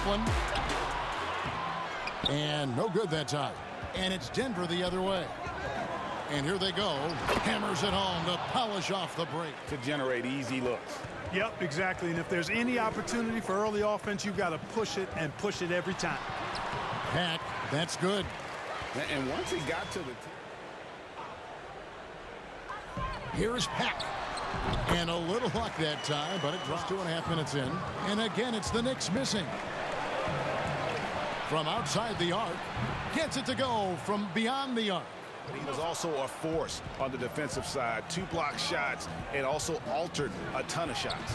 Copeland. And no good that time. And it's Denver the other way. And here they go. Hammers it home to polish off the break. To generate easy looks. Yep, exactly. And if there's any opportunity for early offense, you've got to push it and push it every time. Pack, that's good. And once he got to the... Here's Pack. And a little luck that time, but it drops 2.5 minutes in. And again, it's the Knicks missing. From outside the arc. Gets it to go from beyond the arc. He was also a force on the defensive side. 2 block shots and also altered a ton of shots.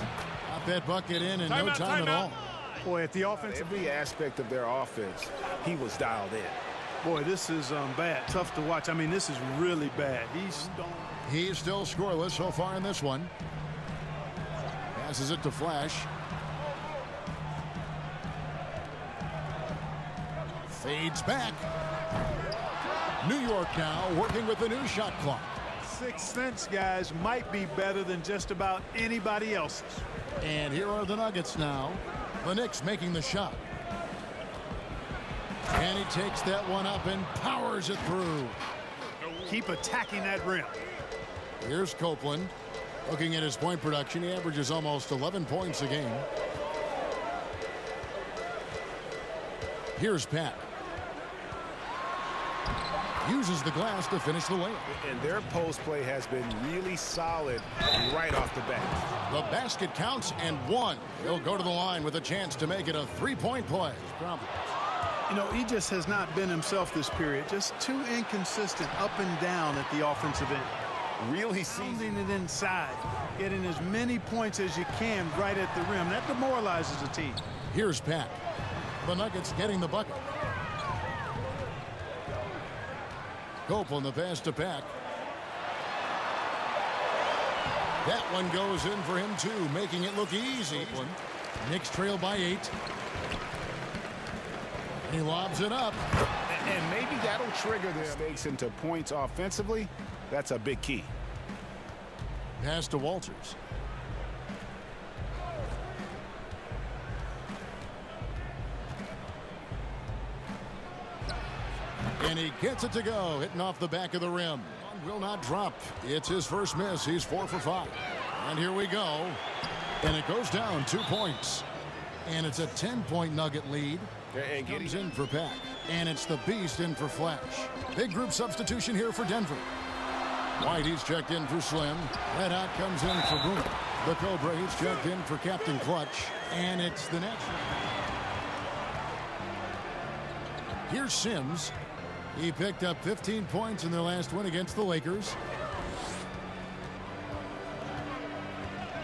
Got that bucket in no time at all. Boy, at the offensive... Every aspect of their offense, he was dialed in. Boy, this is bad. Tough to watch. I mean, this is really bad. He's still scoreless so far in this one. Passes it to Flash. Fades back. New York now working with the new shot clock. Sixth sense, guys, might be better than just about anybody else's. And here are the Nuggets now. The Knicks making the shot. And he takes that one up and powers it through. Keep attacking that rim. Here's Copeland. Looking at his point production, he averages almost 11 points a game. Here's Pat. Uses the glass to finish the layup. And their post play has been really solid right off the bat. The basket counts and one. He'll go to the line with a chance to make it a 3-point play. You know, he just has not been himself this period. Just too inconsistent up and down at the offensive end. Really sounding it inside. Getting as many points as you can right at the rim. That demoralizes a team. Here's Pat. The Nuggets getting the bucket. Copeland the pass to Pack. That one goes in for him too, making it look easy. Knicks trail by 8. He lobs it up. And maybe that'll trigger their mistakes into points offensively. That's a big key. Pass to Walters. And he gets it to go, hitting off the back of the rim. Will not drop. It's his first miss. He's 4 for 5. And here we go. And it goes down 2 points. And it's a 10-point Nugget lead. And comes in for Pack. And it's the Beast in for Flash. Big group substitution here for Denver. White, he's checked in for Slim. Red Hot comes in for Boone. The Cobra, he's checked in for Captain Clutch. And it's the Nets. Here's Sims. He picked up 15 points in their last win against the Lakers.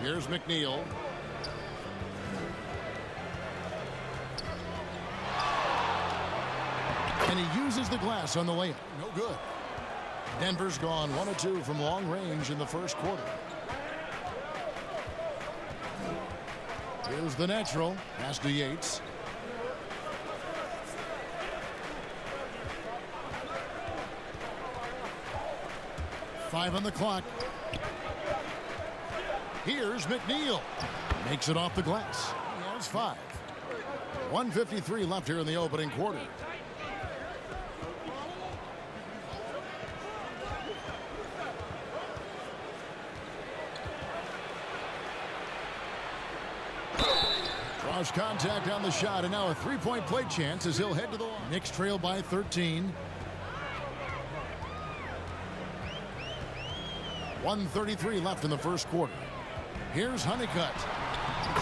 Here's McNeil. And he uses the glass on the layup. No good. Denver's gone 1 of 2 from long range in the first quarter. Here's the natural. Pass to Yates. Five on the clock. Here's McNeil. Makes it off the glass. He has 5. 1:53 left here in the opening quarter. Draws contact on the shot, and now a 3-point play chance as he'll head to the line. Knicks trail by 13. 1:33 left in the first quarter. Here's Honeycutt.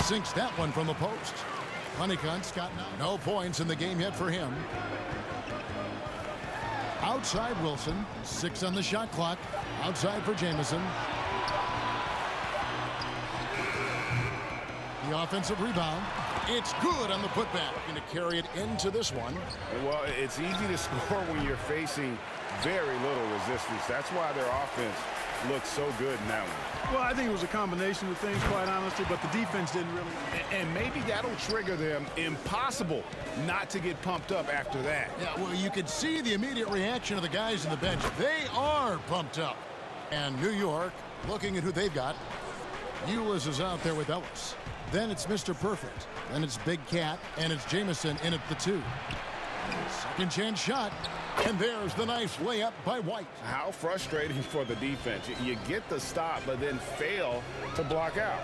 Sinks that one from the post. Honeycutt's got no points in the game yet for him. Outside Wilson. 6 on the shot clock. Outside for Jamison. The offensive rebound. It's good on the putback. Going to carry it into this one. Well, it's easy to score when you're facing very little resistance. That's why their offense looks so good in that one. Well, I think it was a combination of things, quite honestly, but the defense didn't really. And maybe that'll trigger them. Impossible not to get pumped up after that. Yeah, well, you could see the immediate reaction of the guys on the bench. They are pumped up. And New York, looking at who they've got. Eulis is out there with Ellis. Then it's Mr. Perfect. Then it's Big Cat, and it's Jamison in at the 2. Second chance shot, and there's the nice layup by White. How frustrating for the defense. You get the stop, but then fail to block out.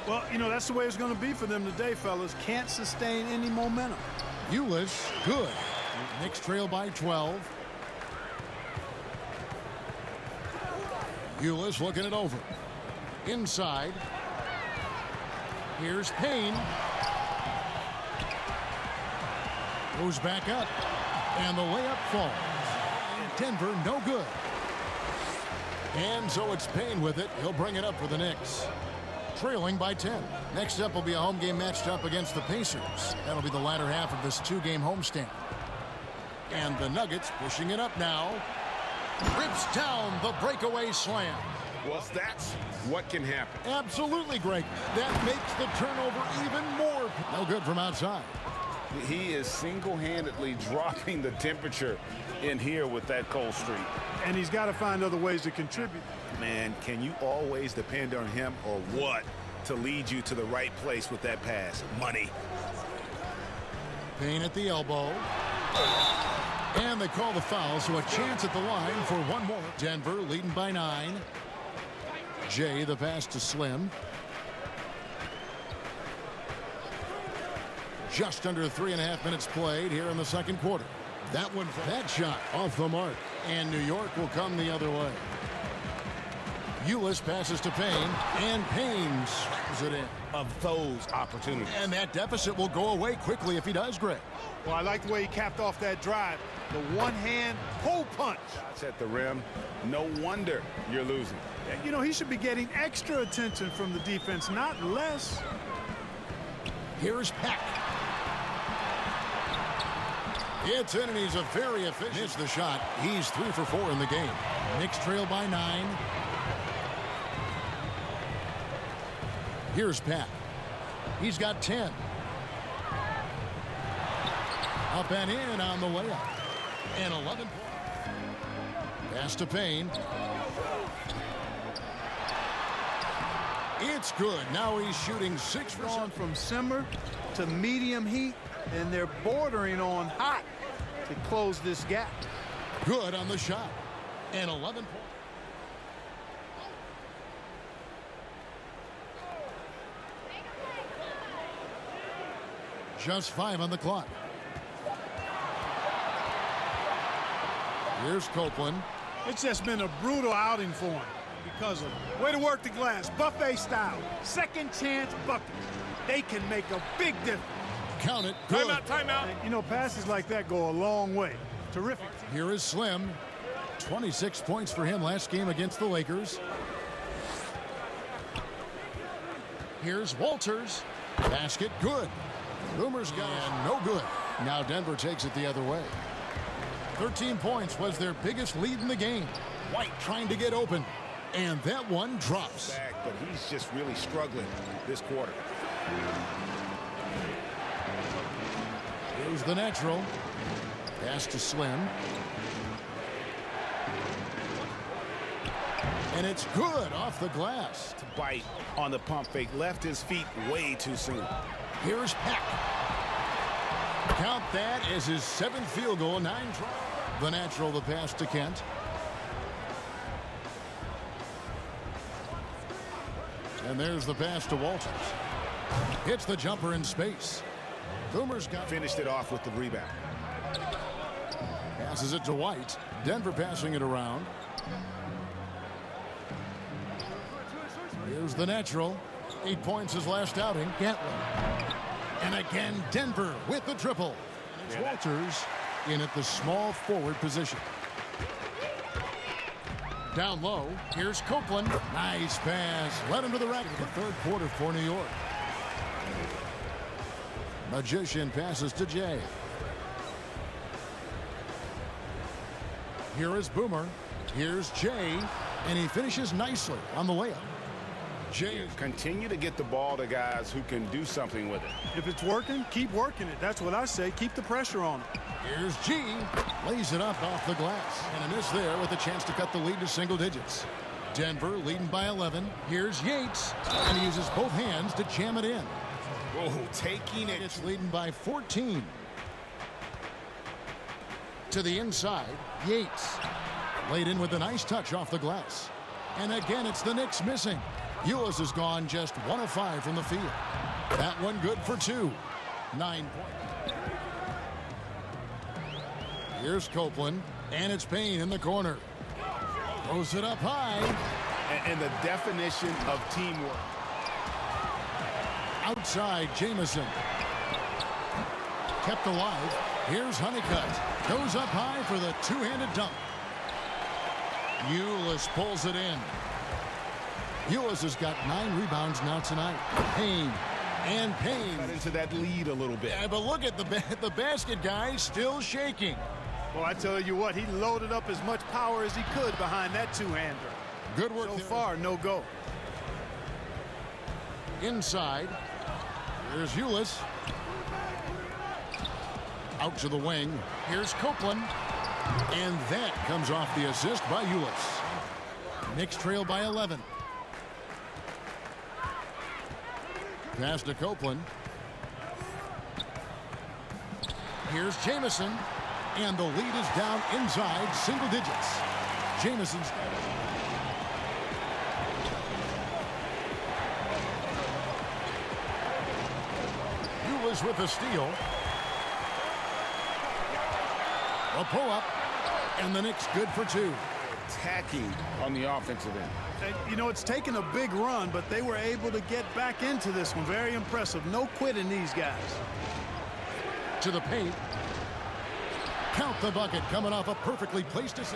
Well, you know, that's the way it's going to be for them today, fellas. Can't sustain any momentum. Ulis, good. Knicks trail by 12. Ulis looking it over. Inside. Here's Payne. Goes back up. And the layup falls. Denver, no good. And so it's Payne with it. He'll bring it up for the Knicks. Trailing by 10. Next up will be a home game matched up against the Pacers. That'll be the latter half of this 2-game homestand. And the Nuggets pushing it up now. Rips down the breakaway slam. Well, that's what can happen. Absolutely, Greg. That makes the turnover even more. No good from outside. He is single-handedly dropping the temperature in here with that cold streak. And he's got to find other ways to contribute. Man, can you always depend on him or what to lead you to the right place with that pass? Money. Payne at the elbow. And they call the foul, so a chance at the line for one more. Denver leading by 9. Jay, the pass to Slim. Just under 3.5 minutes played here in the second quarter. That shot off the mark. And New York will come the other way. Ulis passes to Payne, and Payne slams it in. Of those opportunities. And that deficit will go away quickly if he does, Greg. Well, I like the way he capped off that drive. The one-hand pull punch. Shots at the rim. No wonder you're losing. You know, he should be getting extra attention from the defense, not less. Here's Peck. It's in, and he's a very efficient. Missed the shot. He's 3 for 4 in the game. Knicks trail by 9. Here's Pat. He's got 10. Up and in on the layup. And 11 points. Pass to Payne. It's good. Now he's shooting 6%. From simmer to medium heat, and they're bordering on hot to close this gap. Good on the shot. And 11 points. Just 5 on the clock. Here's Copeland. It's just been a brutal outing for him because of way to work the glass, buffet style, second chance buckets. They can make a big difference. Count it. Good. Timeout. And, you know, passes like that go a long way. Terrific. Here is Slim. 26 points for him last game against the Lakers. Here's Walters. Basket good. Boomer's got it. No good. Now Denver takes it the other way. 13 points was their biggest lead in the game. White trying to get open. And that one drops. Back, but he's just really struggling this quarter. Here's the natural. Pass to Slim. And it's good off the glass. To bite on the pump fake. Left his feet way too soon. Here's Peck. Count that as his 7th field goal, 9 tries. The natural, the pass to Kent. And there's the pass to Walters. Hits the jumper in space. Boomer's got Finished it off with the rebound. Passes it to White. Denver passing it around. Here's the natural. 8 points his last outing. Gatlin. And again, Denver with the triple. It's Walters in at the small forward position. Down low, here's Copeland. Nice pass. Led him to the rack. The third quarter for New York. Magician passes to Jay. Here is Boomer. Here's Jay. And he finishes nicely on the layup. Jay Continue to get the ball to guys who can do something with it. If it's working, keep working it. That's what I say. Keep the pressure on him. Here's G. Lays it up off the glass. And a miss there with a chance to cut the lead to single digits. Denver leading by 11. Here's Yates. And he uses both hands to jam it in. Oh, taking it. It's leading by 14. To the inside, Yates. Laid in with a nice touch off the glass. And again, it's the Knicks missing. Ulis has gone just 1 of 5 from the field. That one good for 2. 9 points. Here's Copeland, and it's Payne in the corner. Throws it up high. And the definition of teamwork. Outside, Jamison. Kept alive. Here's Honeycutt. Goes up high for the two-handed dunk. Ulis pulls it in. Ulis has got 9 rebounds now tonight. Payne. And Payne. Got into that lead a little bit. Yeah, but look at the basket guy still shaking. Well, I tell you what, he loaded up as much power as he could behind that two-hander. Good work So there. far, no go. Inside. Here's Ulis. Out to the wing. Here's Copeland. And that comes off the assist by Ulis. Knicks trail by 11. Pass to Copeland. Here's Jamison. And the lead is down inside single digits. Jamison's Ulis with a steal. A pull-up. And the Knicks good for 2. Attacking on the offensive end. You know, it's taken a big run, but they were able to get back into this one. Very impressive. No quitting these guys. To the paint. Count the bucket coming off a perfectly placed assist.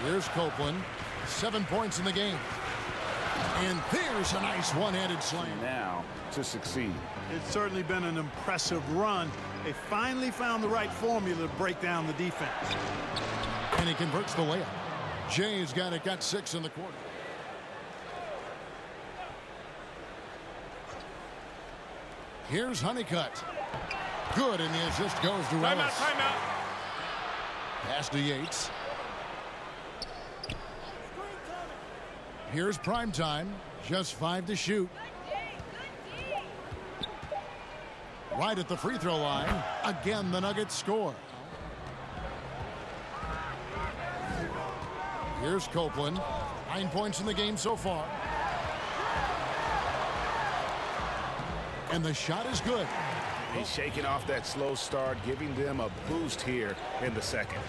Here's Copeland. 7 points in the game. And there's a nice one-handed slam. Now to succeed. It's certainly been an impressive run. They finally found the right formula to break down the defense. And he converts the layup. Jay's got 6 in the quarter. Here's Honeycutt. Good, and the assist goes to Ellis. Timeout. Pass to Yates. Here's Primetime. Just 5 to shoot. Right at the free throw line. Again, the Nuggets score. Here's Copeland. 9 points in the game so far. And the shot is good. He's shaking off that slow start, giving them a boost here in the second.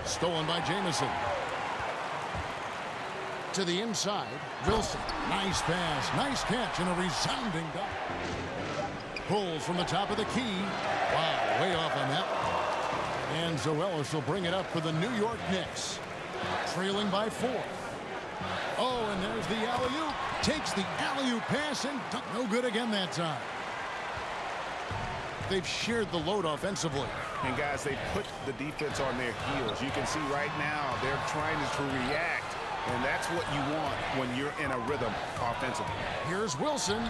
Stolen by Jamison. To the inside, Wilson. Nice pass, nice catch, and a resounding dunk. Pulls from the top of the key. Wow, way off on that one. And Zoelis will bring it up for the New York Knicks. Trailing by 4. Oh, and there's the alley-oop. Takes the alley-oop pass and dunk. No good again that time. They've shared the load offensively. And guys, they put the defense on their heels. You can see right now they're trying to react, and that's what you want when you're in a rhythm offensively. Here's Wilson.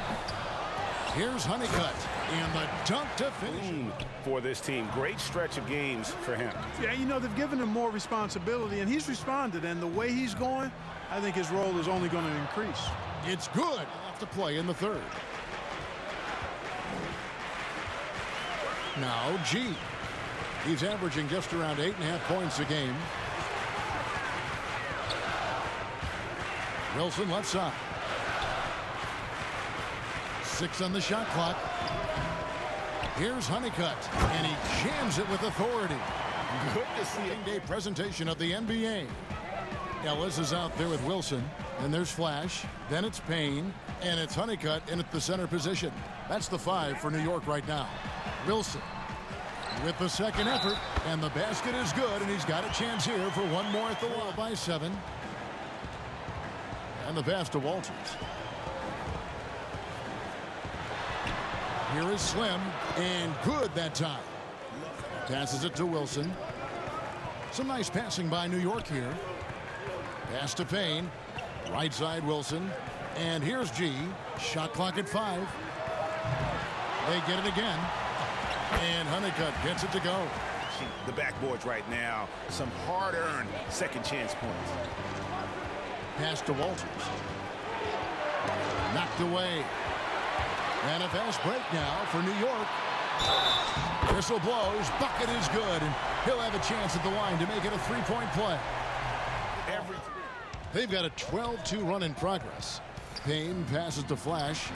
Here's Honeycutt. And the dunk to finish. For this team. Great stretch of games for him. Yeah, you know, they've given him more responsibility, and he's responded. And the way he's going, I think his role is only going to increase. It's good. Off to play in the third. Now G. He's averaging just around 8.5 points a game. Wilson left side. 6 on the shot clock. Here's Honeycutt, and he jams it with authority. Good to see a day presentation of the NBA. Ellis is out there with Wilson, and there's Flash. Then it's Payne, and it's Honeycutt in at the center position. That's the 5 for New York right now. Wilson with the second effort, and the basket is good, and he's got a chance here for one more at the wall by 7. And the pass to Walters. Here is Slim, and good that time. Passes it to Wilson. Some nice passing by New York here. Pass to Payne. Right side Wilson. And here's G. Shot clock at 5. They get it again. And Honeycutt gets it to go. The backboards right now. Some hard-earned second chance points. Pass to Walters. Knocked away. And a fast break now for New York. Whistle blows. Bucket is good. And he'll have a chance at the line to make it a three-point play. They've got a 12-2 run in progress. Payne passes to Flash.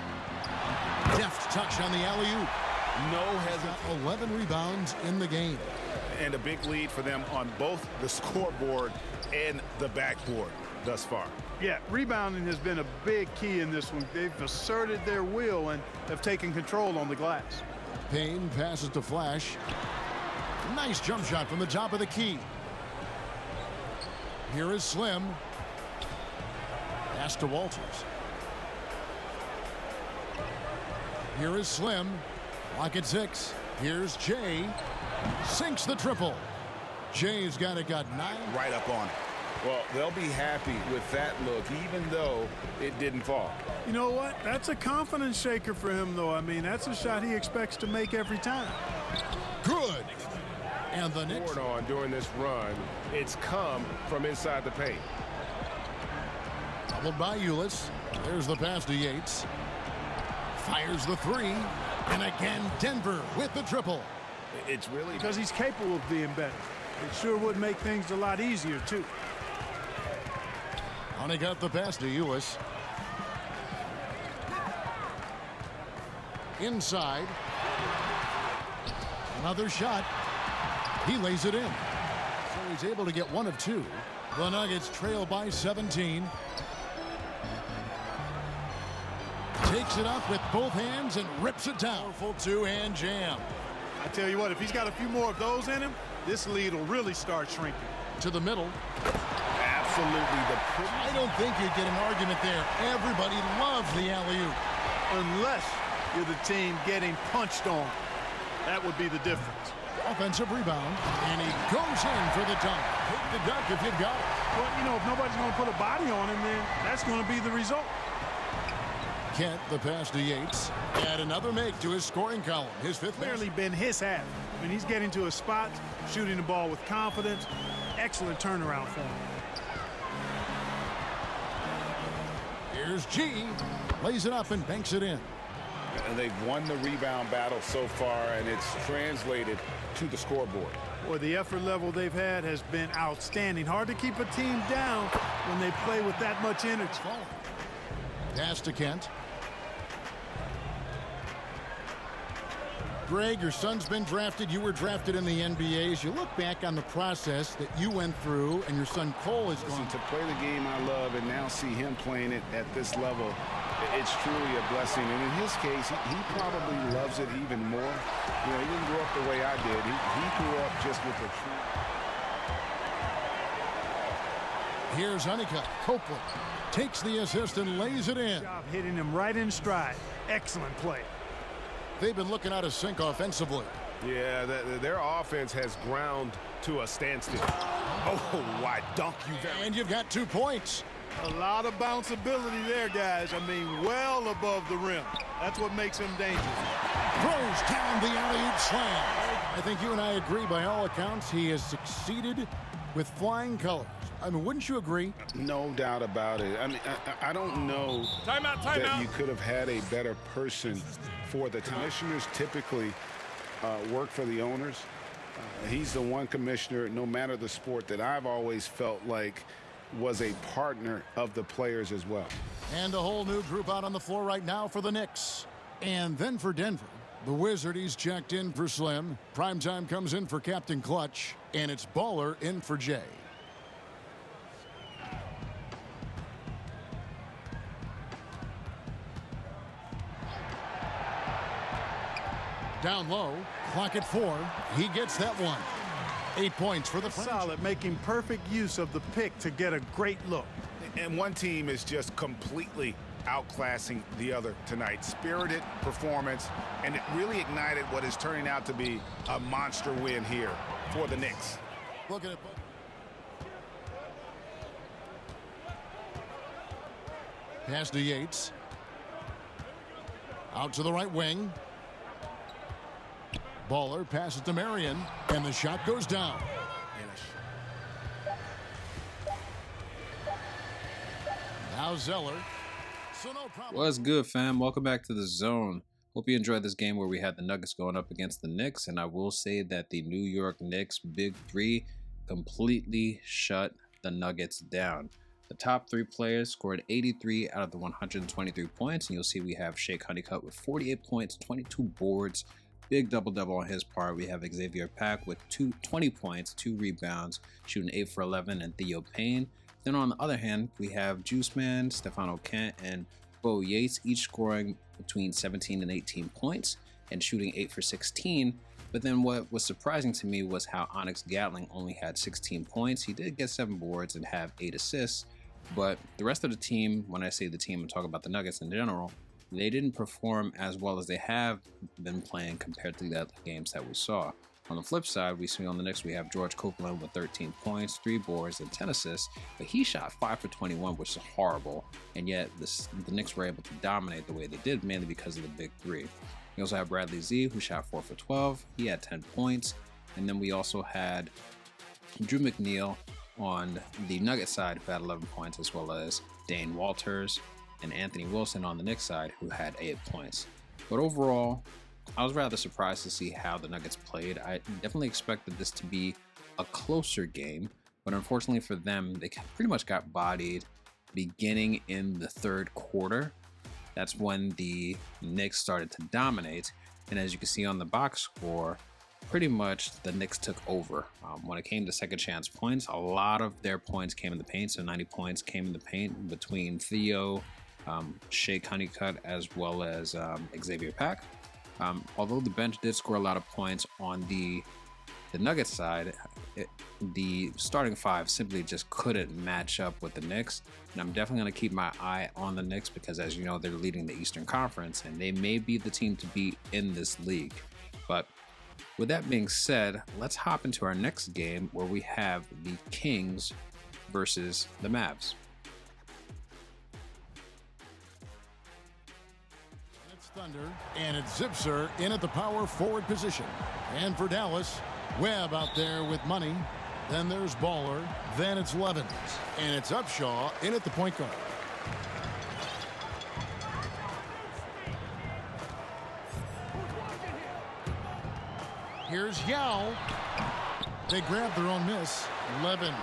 Deft touch on the alley-oop. No hesitation. 11 rebounds in the game. And a big lead for them on both the scoreboard and the backboard thus far. Yeah, rebounding has been a big key in this one. They've asserted their will and have taken control on the glass. Payne passes to Flash. Nice jump shot from the top of the key. Here is Slim. Pass to Walters. Here is Slim. Lock at 6. Here's Jay. Sinks the triple. Jay's got 9. Right up on it. Well, they'll be happy with that look, even though it didn't fall. You know what? That's a confidence shaker for him, though. I mean, that's a shot he expects to make every time. Good. And the Knicks on during this run, it's come from inside the paint. doubled by Ulis. There's the pass to Yates. Fires the 3. And again, Denver with the triple. It's really because he's capable of being better. It sure would make things a lot easier, too. And he got the pass to Ulis. Inside. Another shot. He lays it in. So he's able to get 1 of 2. The Nuggets trail by 17. Takes it up with both hands and rips it down. Full 2-hand jam. I tell you what, if he's got a few more of those in him, this lead will really start shrinking. To the middle. absolutely I don't think you'd get an argument there. Everybody loves the alley-oop. Unless you're the team getting punched on. That would be the difference. Offensive rebound, and he goes in for the dunk. Take the dunk if you've got it. Well, you know, if nobody's going to put a body on him, then that's going to be the result. Kent, the pass to Yates. Add another make to his scoring column. His fifth. Clearly been his half. I mean, he's getting to a spot, shooting the ball with confidence. Excellent turnaround for him. Here's G. Lays it up and banks it in. And they've won the rebound battle so far, and it's translated to the scoreboard. Boy, the effort level they've had has been outstanding. Hard to keep a team down when they play with that much energy. Pass to Kent. Greg, your son's been drafted. You were drafted in the NBA. As you look back on the process that you went through, and your son Cole is going to play the game I love and now see him playing it at this level, it's truly a blessing. And in his case, he probably loves it even more. You know, he didn't grow up the way I did. He grew up just with the true. Here's Honeycutt. Copeland takes the assist and lays it in. Job hitting him right in stride. Excellent play. They've been looking out of sync offensively. Yeah, their offense has ground to a standstill. Oh, why dunk you there? And you've got 2 points. A lot of bounceability there, guys. I mean, well above the rim. That's what makes him dangerous. Throws down the alley-oop slam. I think you and I agree, by all accounts, he has succeeded with flying colors. I mean, wouldn't you agree? No doubt about it. I mean, I don't know that you could have had a better person for the commissioners. Typically work for the owners. He's the one commissioner, no matter the sport, that I've always felt like was a partner of the players as well. And a whole new group out on the floor right now for the Knicks. And then for Denver, the Wizard, he's checked in for Slim. Primetime comes in for Captain Clutch. And it's Baller in for Jay. Down low, clock at 4. He gets that one. 8 points for the French. Solid, making perfect use of the pick to get a great look. And one team is just completely outclassing the other tonight. Spirited performance, and it really ignited what is turning out to be a monster win here for the Knicks. Look at it. Pass to Yates. Out to the right wing. Baller passes to Marion, and the shot goes down. Now Zeller So no problem. What's good, fam? Welcome back to the Zone. Hope you enjoyed this game where we had the Nuggets going up against the Knicks, and I will say that the New York Knicks Big Three completely shut the Nuggets down. The top three players scored 83 out of the 123 points, and you'll see we have Shake Honeycutt with 48 points, 22 boards, big double-double on his part. We have Xavier Pack with 20 points, 2 rebounds, shooting 8 for 11, and Theo Payne. Then on the other hand, we have JuiceMan, Stefano Kent, and Bo Yates, each scoring between 17 and 18 points and shooting 8 for 16. But then what was surprising to me was how Onyx Gatling only had 16 points. He did get 7 boards and have 8 assists, but the rest of the team, when I say the team, I'm talking about the Nuggets in general, they didn't perform as well as they have been playing compared to the other games that we saw. On the flip side, we see on the Knicks, we have George Copeland with 13 points, 3 boards, and 10 assists, but he shot 5 for 21, which is horrible, and yet the Knicks were able to dominate the way they did, mainly because of the Big Three. We also have Bradley Z, who shot 4 for 12. He had 10 points, and then we also had Drew McNeil on the Nuggets side, who had 11 points, as well as Dane Walters and Anthony Wilson on the Knicks side, who had 8 points. But overall, I was rather surprised to see how the Nuggets played. I definitely expected this to be a closer game, but unfortunately for them, they pretty much got bodied beginning in the third quarter. That's when the Knicks started to dominate, and as you can see on the box score, pretty much the Knicks took over. When it came to second chance points, a lot of their points came in the paint, so 90 points came in the paint between Theo, Shake Honeycutt, as well as Xavier Pack. Although the bench did score a lot of points on the Nuggets side, the starting five simply just couldn't match up with the Knicks. And I'm definitely going to keep my eye on the Knicks because, as you know, they're leading the Eastern Conference and they may be the team to beat in this league. But with that being said, let's hop into our next game where we have the Kings versus the Mavs. It's Thunder, and it's Zipser in at the power forward position. And for Dallas, Webb out there with money. Then there's Baller. Then it's Levens. And it's Upshaw in at the point guard. Here's Yao. They grab their own miss. Levens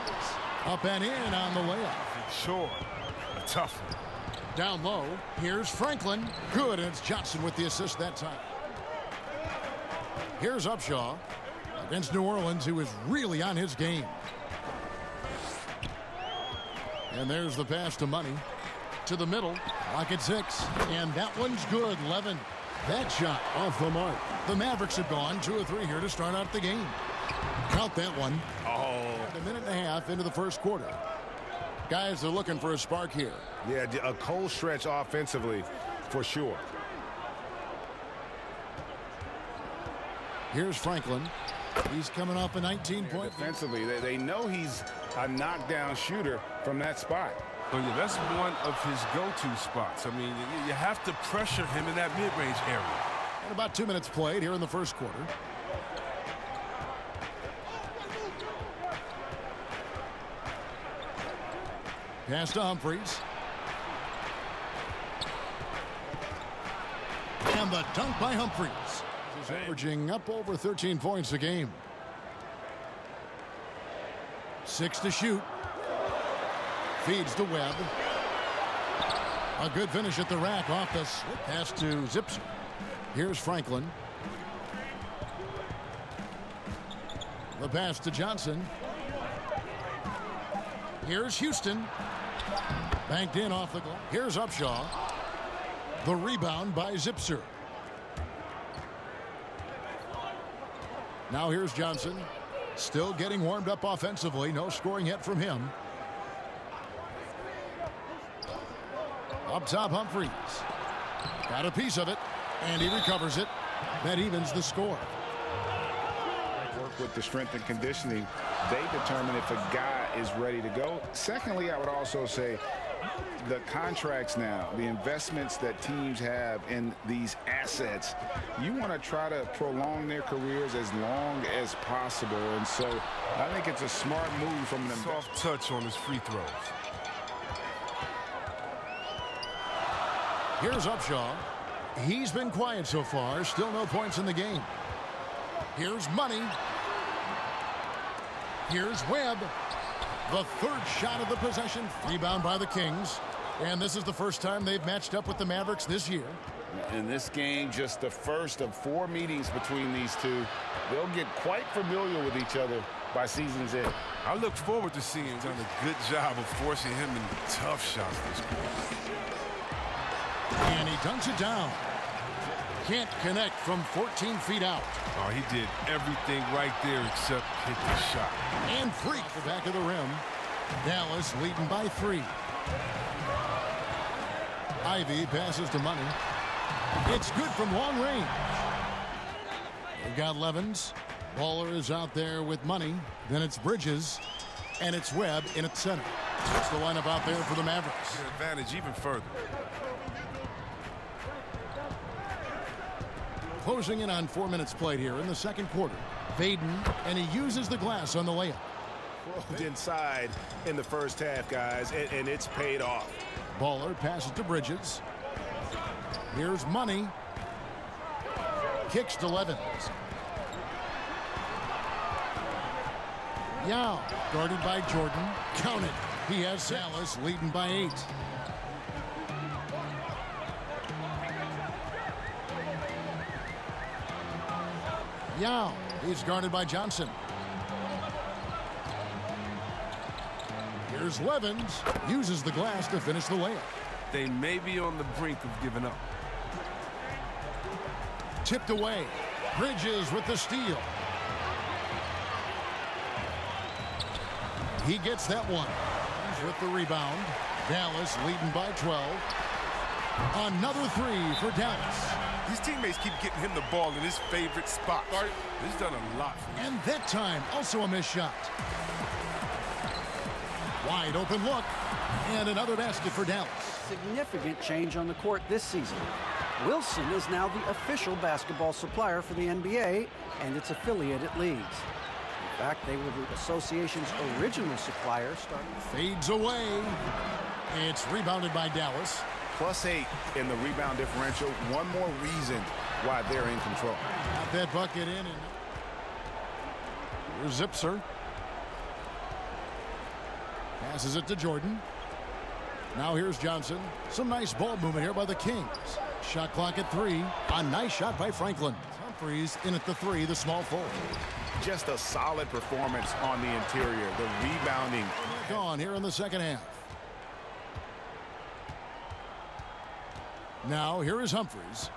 up and in on the layup. Sure. A tough one. Down low. Here's Franklin. Good, and it's Johnson with the assist that time. Here's Upshaw against New Orleans, who is really on his game. And there's the pass to Money. To the middle. Lock at 6. And that one's good. Levin. That shot off the mark. The Mavericks have gone 2 or 3 here to start out the game. Count that one. A minute and a half into the first quarter. Guys are looking for a spark here. Yeah, a cold stretch offensively for sure. Here's Franklin. He's coming off a 19-point. Defensively, they know he's a knockdown shooter from that spot. Oh, yeah, that's one of his go-to spots. I mean, you have to pressure him in that mid-range area. And about 2 minutes played here in the first quarter. Pass to Humphries. And the dunk by Humphries. He's averaging up over 13 points a game. 6 to shoot. Feeds to Webb. A good finish at the rack off the slip pass to Zipser. Here's Franklin. The pass to Johnson. Here's Houston. Banked in off the glass. Here's Upshaw. The rebound by Zipser. Now here's Johnson. Still getting warmed up offensively. No scoring yet from him. Up top, Humphries. Got a piece of it, and he recovers it. That evens the score. Work with the strength and conditioning. They determine if a guy is ready to go. Secondly, I would also say the contracts now, the investments that teams have in these assets, you want to try to prolong their careers as long as possible. And so I think it's a smart move from them. Soft touch on his free throws. Here's Upshaw. He's been quiet so far. Still no points in the game. Here's Money. Here's Webb. The third shot of the possession. Rebound by the Kings. And this is the first time they've matched up with the Mavericks this year. In this game, just the first of 4 meetings between these two. They'll get quite familiar with each other by season's end. I look forward to seeing him done a good job of forcing him in tough shots this quarter. And he dunks it down. Can't connect from 14 feet out. Oh, he did everything right there except hit the shot. And freak the back of the rim. Dallas leading by 3. Ivy passes to Money. It's good from long range. They've got Levens. Baller is out there with Money. Then it's Bridges. And it's Webb in at center. That's the lineup out there for the Mavericks. An advantage even further. Closing in on 4 minutes played here in the second quarter. Vaden, and he uses the glass on the layup. Inside in the first half, guys, and it's paid off. Baller passes to Bridges. Here's Money. Kicks to Levens. Yao, guarded by Jordan. Count it. He has Dallas leading by 8. Yao, he's guarded by Johnson. Here's Levens. Uses the glass to finish the layup. They may be on the brink of giving up. Tipped away. Bridges with the steal. He gets that one. He's with the rebound. Dallas leading by 12. Another 3 for Dallas. His teammates keep getting him the ball in his favorite spot. He's done a lot for him. And that time, also a missed shot. Wide open look. And another basket for Dallas. Significant change on the court this season. Wilson is now the official basketball supplier for the NBA and its affiliated leagues. In fact, they were the association's original supplier starting. Fades away. It's rebounded by Dallas. +8 in the rebound differential. One more reason why they're in control. Got that bucket in. And here's Zipser. Passes it to Jordan. Now here's Johnson. Some nice ball movement here by the Kings. Shot clock at 3. A nice shot by Franklin. Humphries in at the 3, the small forward. Just a solid performance on the interior. The rebounding. Gone here in the second half. Now here is Humphries.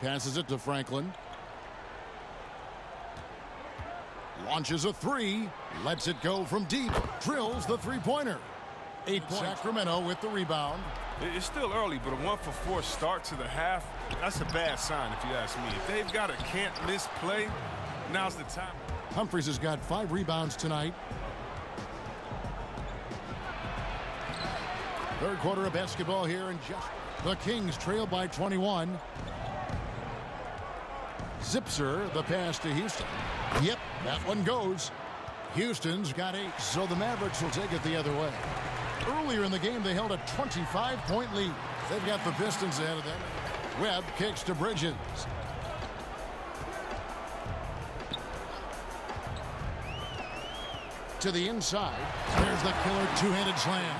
Passes it to Franklin. Launches a 3. Lets it go from deep. Drills the three-pointer. 8 points. Sacramento with the rebound. It's still early, but a 1-for-4 start to the half, that's a bad sign if you ask me. If they've got a can't-miss play, now's the time. Humphries has got 5 rebounds tonight. Third quarter of basketball here, and just the Kings trail by 21. Zipser, the pass to Houston. Yep, that one goes. Houston's got 8, so the Mavericks will take it the other way. Earlier in the game, they held a 25-point lead. They've got the Pistons ahead of them. Webb kicks to Bridges. To the inside. There's the killer two-handed slam.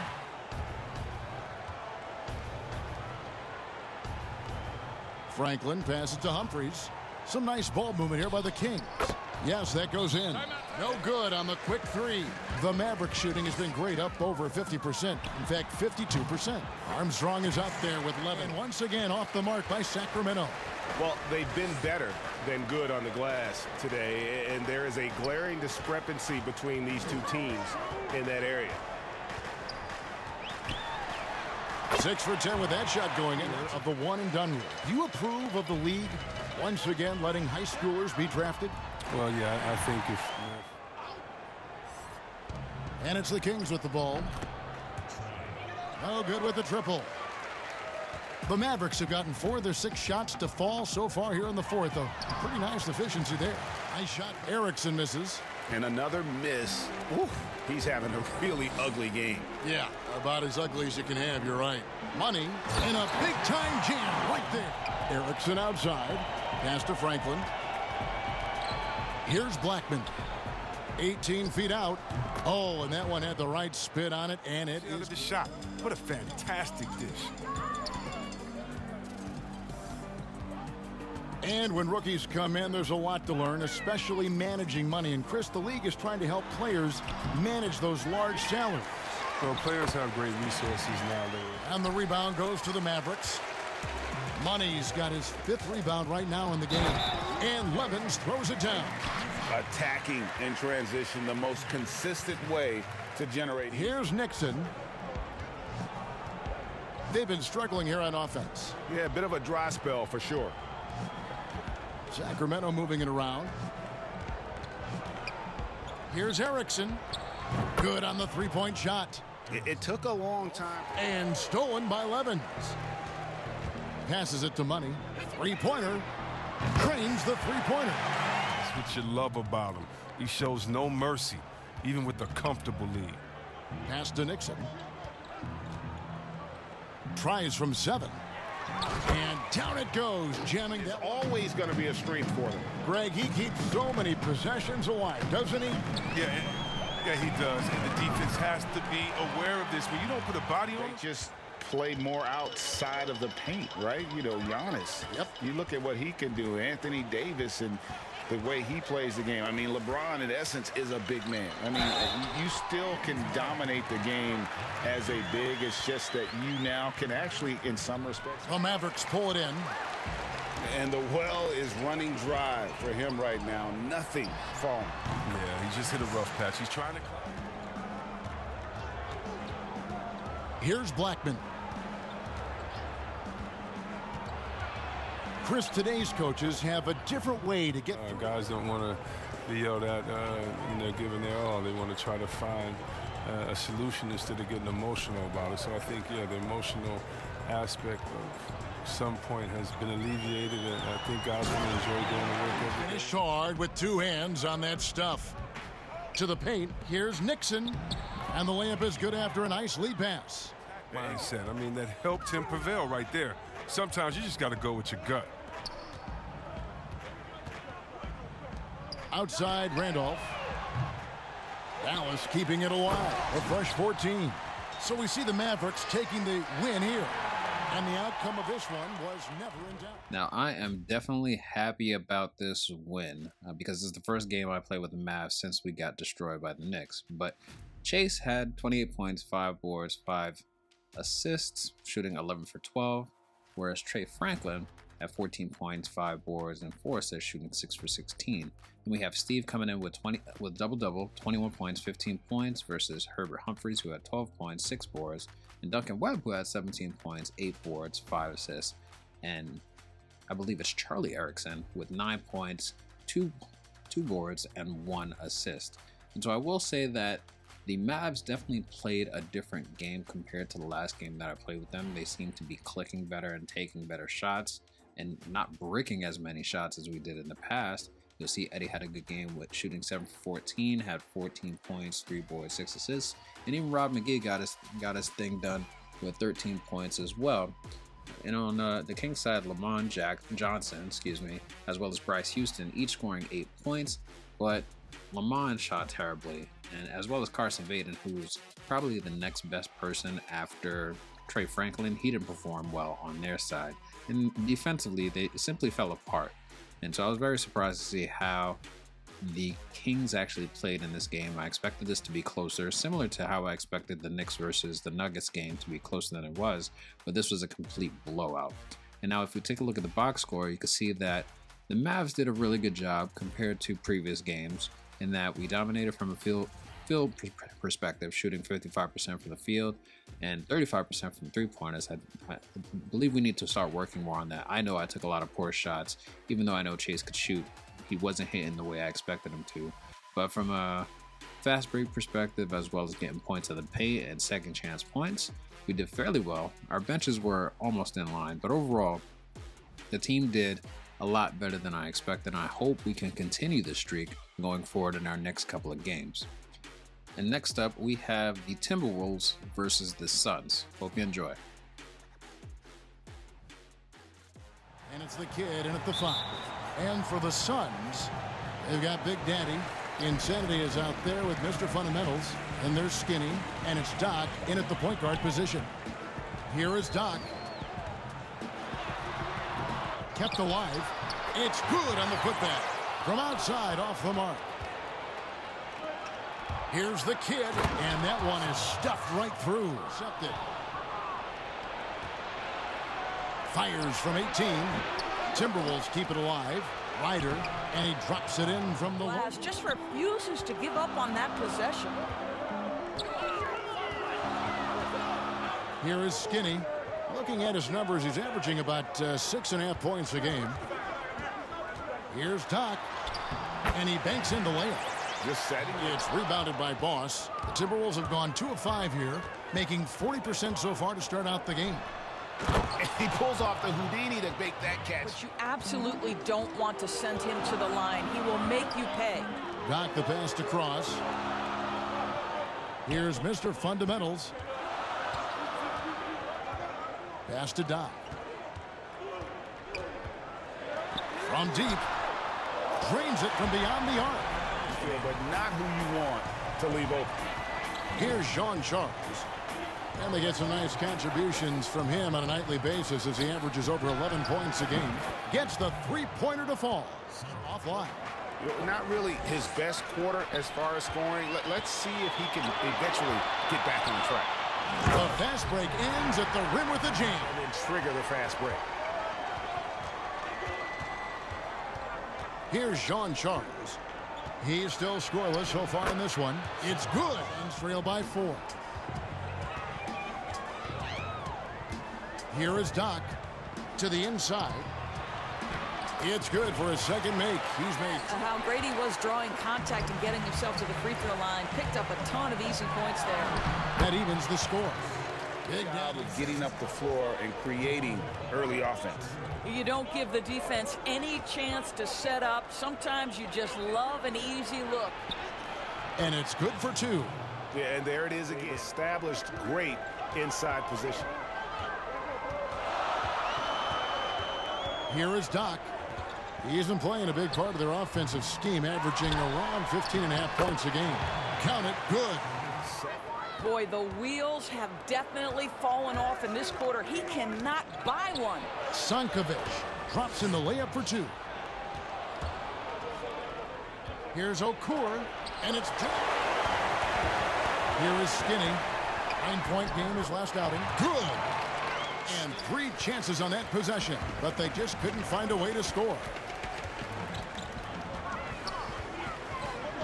Franklin passes to Humphries. Some nice ball movement here by the Kings. Yes, that goes in. No good on the quick 3. The Mavericks shooting has been great, up over 50%. In fact, 52%. Armstrong is out there with 11. Once again off the mark by Sacramento. Well, they've been better than good on the glass today, and there is a glaring discrepancy between these two teams in that area. 6 for 10 with that shot going in of the one-and-done rule. Do you approve of the league once again letting high schoolers be drafted? Well, yeah, I think if... And it's the Kings with the ball. No good with the triple. The Mavericks have gotten 4 of their 6 shots to fall so far here in the fourth. A pretty nice efficiency there. Nice shot. Erickson misses. And another miss. Ooh, he's having a really ugly game. Yeah, about as ugly as you can have, you're right. Money in a big-time jam right there. Erickson outside. Pass to Franklin. Here's Blackman. 18 feet out. Oh, and that one had the right spin on it, and it is the shot. What a fantastic dish. And when rookies come in, there's a lot to learn, especially managing money. And Chris, the league is trying to help players manage those large salaries. Well, players have great resources nowadays. And the rebound goes to the Mavericks. Money's got his 5th rebound right now in the game. And Levens throws it down. Attacking in transition, the most consistent way to generate. Here's Nixon. They've been struggling here on offense. Yeah, a bit of a dry spell for sure. Sacramento moving it around. Here's Erickson. Good on the three-point shot. It took a long time. And stolen by Levens. Passes it to Money. Three-pointer. Drains the three-pointer. That's what you love about him. He shows no mercy, even with a comfortable lead. Pass to Nixon. Tries from 7. And down it goes, jamming. It's always going to be a strength for them. Greg, he keeps so many possessions alive, doesn't he? Yeah, he does. And the defense has to be aware of this. When you don't put a body on it, just play more outside of the paint, right? You know, Giannis. Yep. You look at what he can do. Anthony Davis and the way he plays the game. I mean, LeBron, in essence, is a big man. I mean, you still can dominate the game as a big. It's just that you now can actually, in some respects. The Mavericks pull it in. And the well is running dry for him right now. Nothing falling. Yeah, he just hit a rough patch. He's trying to. Here's Blackman. Chris, today's coaches have a different way to get through. Guys don't want to be yelled at, giving their all. They want to try to find a solution instead of getting emotional about it. So I think, the emotional aspect of some point has been alleviated, and I think guys want to enjoy doing the work every day. Finish hard with 2 hands on that stuff. To the paint, here's Nixon. And the layup is good after a nice lead pass. Mindset, that helped him prevail right there. Sometimes you just got to go with your gut. Outside Randolph. Dallas keeping it alive. A fresh 14. So we see the Mavericks taking the win here. And the outcome of this one was never in doubt. Now, I am definitely happy about this win because this is the first game I played with the Mavs since we got destroyed by the Knicks. But Chase had 28 points, 5 boards, 5 assists, shooting 11 for 12. Whereas Trey Franklin had 14 points, 5 boards, and 4 assists, shooting 6 for 16. And we have Steve coming in with double-double, 21 points, 15 points, versus Herbert Humphreys, who had 12 points, 6 boards, and Duncan Webb, who had 17 points, 8 boards, 5 assists, and I believe it's Charlie Erickson with 9 points, 2 boards, and 1 assist. And so I will say that the Mavs definitely played a different game compared to the last game that I played with them. They seem to be clicking better and taking better shots and not bricking as many shots as we did in the past. You'll see Eddie had a good game with shooting 7 for 14, had 14 points, 3 boards, 6 assists. And even Rob McGee got his thing done with 13 points as well. And on the Kings side, Lamont Johnson, as well as Bryce Houston, each scoring 8 points. But Lamont shot terribly, and as well as Carson Vaden, who's probably the next best person after Trey Franklin. He didn't perform well on their side. And defensively, they simply fell apart. And so I was very surprised to see how the Kings actually played in this game. I expected this to be closer, similar to how I expected the Knicks versus the Nuggets game to be closer than it was, but this was a complete blowout. And now if we take a look at the box score, you can see that the Mavs did a really good job compared to previous games in that we dominated from a field perspective, shooting 55% from the field and 35% from three-pointers. I believe we need to start working more on that. I know I took a lot of poor shots, even though I know Chase could shoot. He wasn't hitting the way I expected him to. But from a fast break perspective, as well as getting points of the paint and second chance points, we did fairly well. Our benches were almost in line, but overall, the team did a lot better than I expected. And I hope we can continue this streak going forward in our next couple of games. And next up, we have the Timberwolves versus the Suns. Hope you enjoy. And it's the kid in at the 5. And for the Suns, they've got Big Daddy. Insanity is out there with Mr. Fundamentals. And they're Skinny. And it's Doc in at the point guard position. Here is Doc. Kept alive. It's good on the putback. From outside off the mark. Here's the kid. And that one is stuffed right through. Accepted. Fires from 18. Timberwolves keep it alive. Ryder, and he drops it in from the Glass just refuses to give up on that possession. Here is Skinny. Looking at his numbers, he's averaging about 6.5 points a game. Here's Doc, and he banks in the layup. Just setting. It's rebounded by Boss. The Timberwolves have gone 2 of 5 here, making 40% so far to start out the game. And he pulls off the Houdini to make that catch. But you absolutely don't want to send him to the line. He will make you pay. Doc the pass to Cross. Here's Mr. Fundamentals. Pass to Doc. From deep. Drains it from beyond the arc. But not who you want to leave open. Here's Jean Charles. And they get some nice contributions from him on a nightly basis as he averages over 11 points a game. Gets the three-pointer to fall. Offline. Not really his best quarter as far as scoring. Let's see if he can eventually get back on track. The fast break ends at the rim with a jam. And then trigger the fast break. Here's Jean Charles. He's still scoreless so far in this one. It's good. And trailed by 4. Here is Doc to the inside. It's good for his second make. He's made. How great he was drawing contact and getting himself to the free throw line. Picked up a ton of easy points there. That evens the score. Big job of getting up the floor and creating early offense. You don't give the defense any chance to set up. Sometimes you just love an easy look. And it's good for 2. Yeah, and there it is again. Established great inside position. Here is Doc. He's been playing a big part of their offensive scheme, averaging around 15.5 points a game. Count it. Good. Boy, the wheels have definitely fallen off in this quarter. He cannot buy one. Sankovic drops in the layup for 2. Here's Okur, and it's here is Skinny. 9-point game his last outing. Good. And 3 chances on that possession, but they just couldn't find a way to score.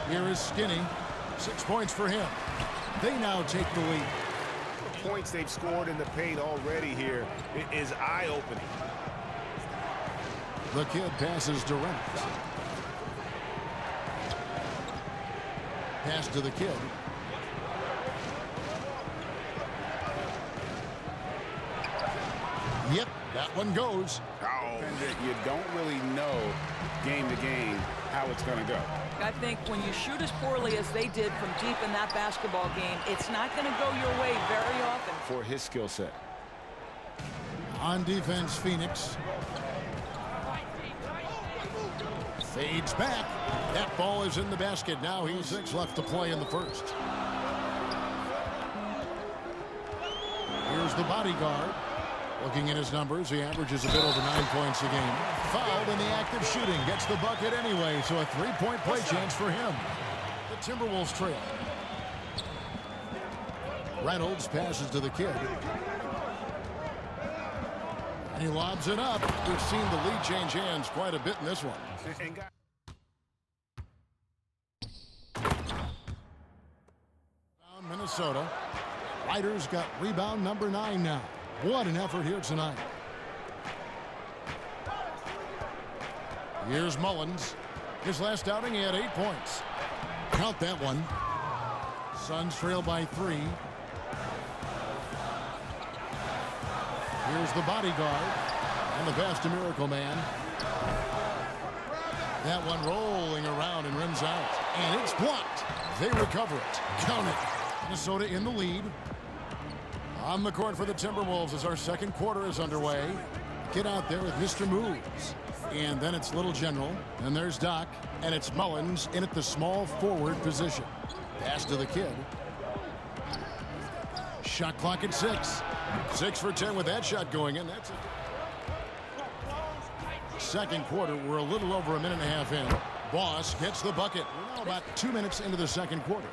Here is Skinny. 6 points for him. They now take the lead. The points they've scored in the paint already here is eye-opening. The kid passes to Reynolds. Pass to the kid. Yep, that one goes. Oh, you don't really know game to game how it's going to go. I think when you shoot as poorly as they did from deep in that basketball game, it's not going to go your way very often. For his skill set. On defense, Phoenix. Fades back. That ball is in the basket. Now he's 6 left to play in the first. Here's the bodyguard. Looking at his numbers, he averages a bit over 9 points a game. Fouled in the act of shooting. Gets the bucket anyway, so a 3-point play chance for him. The Timberwolves trail. Reynolds passes to the kid. And he lobs it up. We've seen the lead change hands quite a bit in this one. Minnesota. Ryder's got rebound number 9 now. What an effort here tonight. Here's Mullins. His last outing, he had 8 points. Count that one. Suns trail by 3. Here's the bodyguard. And the pass to Miracle Man. That one rolling around and rims out. And it's blocked. They recover it. Count it. Minnesota in the lead. On the court for the Timberwolves as our second quarter is underway. Get out there with Mr. Moves. And then it's Little General. And there's Doc. And it's Mullins in at the small forward position. Pass to the kid. Shot clock at 6. 6 for 10 with that shot going in. That's it. Second quarter, we're a little over a minute and a half in. Boss gets the bucket. We're now about 2 minutes into the second quarter.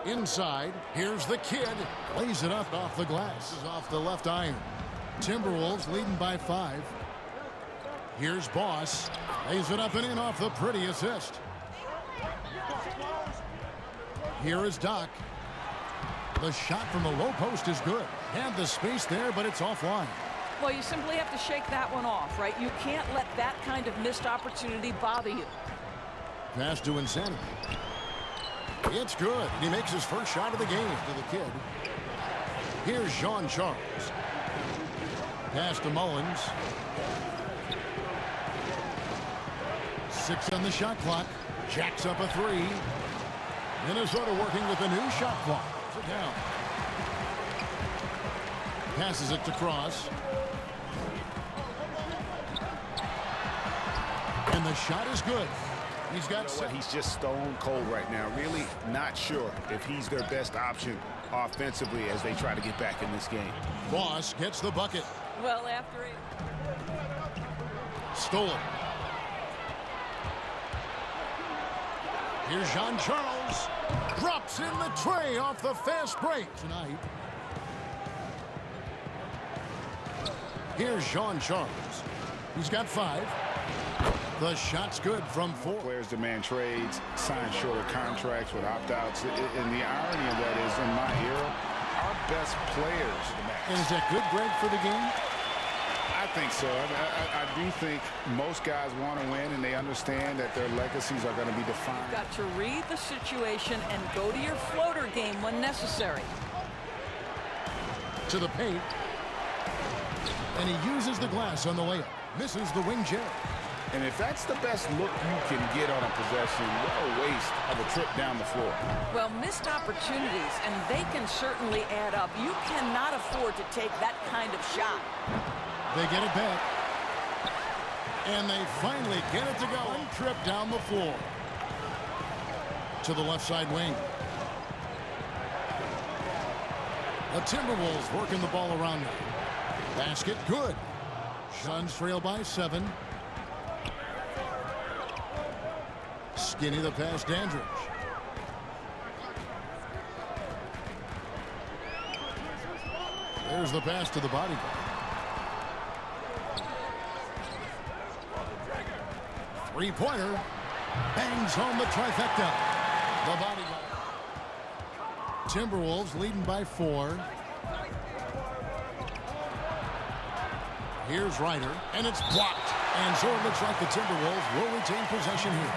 Inside, here's the kid. Lays it up off the glass. Is off the left iron. Timberwolves leading by 5. Here's Boss. Lays it up and in off the pretty assist. Here is Doc. The shot from the low post is good. Had the space there, but it's offline. Well, you simply have to shake that one off, right? You can't let that kind of missed opportunity bother you. Pass to Insanity. It's good. He makes his first shot of the game to the kid. Here's Jean Charles. Pass to Mullins. 6 on the shot clock. Jacks up a 3. Minnesota working with a new shot clock. It down. Passes it to Cross. And the shot is good. He's got he's just stone cold right now. Really not sure if he's their best option offensively as they try to get back in this game. Boss gets the bucket. Well, after it. Stolen. Here's Jean Charles. Drops in the tray off the fast break tonight. Here's Jean Charles. He's got 5. The shot's good from 4. Players demand trades, sign shorter contracts with opt-outs. And the irony of that is, in my era, our best players. And is that good, Greg, for the game? I think so. I do think most guys want to win, and they understand that their legacies are going to be defined. You've got to read the situation and go to your floater game when necessary. To the paint. And he uses the glass on the layup. Misses the wing jab. And if that's the best look you can get on a possession, what a waste of a trip down the floor. Well, missed opportunities, and they can certainly add up. You cannot afford to take that kind of shot. They get it back. And they finally get it to go. One trip down the floor. To the left side wing. The Timberwolves working the ball around now. Basket good. Suns trail by 7. Skinny the pass, Dandridge. There's the pass to the bodyguard. Three-pointer. Bangs home the trifecta. The bodyguard. Timberwolves leading by 4. Here's Ryder, and it's blocked. And so it looks like the Timberwolves will retain possession here.